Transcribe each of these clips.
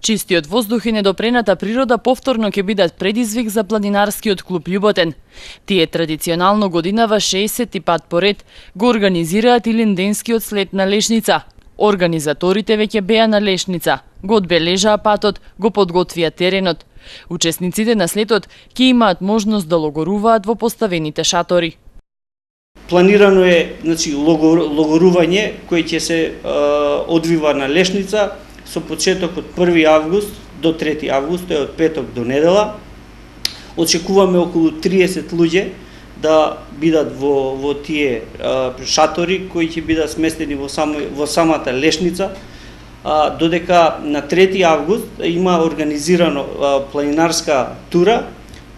Чистиот воздух и недопрената природа повторно ќе бидат предизвик за планинарскиот клуб Љуботен. Тие традиционално годинава 60 пат поред го организираат Илинденскиот слет на Лешница. Организаторите веќе беа на Лешница, го одбележаа патот, го подготвија теренот. Учесниците на слетот ќе имаат можност да логоруваат во поставените шатори. Планирано е логорување кој ќе се одвива на Лешница со почеток од 1 август до 3 август, тоа е од петок до недела. Очекуваме околу 30 луѓе да бидат во тие шатори кои ќе бидат сместени во самата Лешница, додека на 3 август има организирано планинарска тура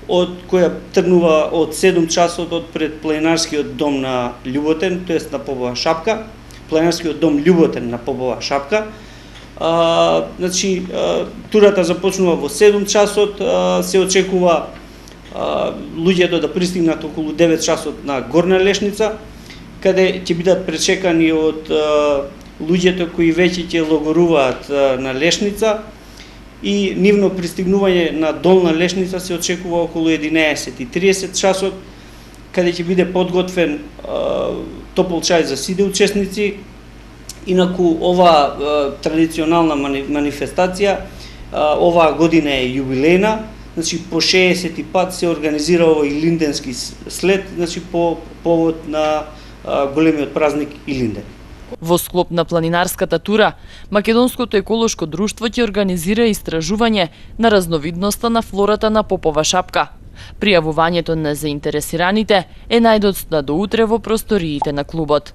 од која тргнува од 7 часот од пред планинарскиот дом на Љуботен, тоест на Побова шапка, планинарскиот дом Љуботен на Побова шапка. Турата започнува во 7 часот, се очекува луѓето да пристигнат околу 9 часот на Горна Лешница, каде ќе бидат пречекани од луѓето кои веќе ќе логоруваат на Лешница, и нивно пристигнување на Долна Лешница се очекува околу 11:30 часот, каде ќе биде подготвен топол чај за сите учесници. Инаку ова традиционална манифестација оваа година е јубилејна, по 60 пат се организира овој Илинденски слет, по повод на големиот празник Илинден. Во склоп на планинарската тура, Македонското еколошко друштво ќе организира истражување на разновидноста на флората на Попова шапка. Пријавувањето на заинтересираните е најдоцна до утре во просториите на клубот.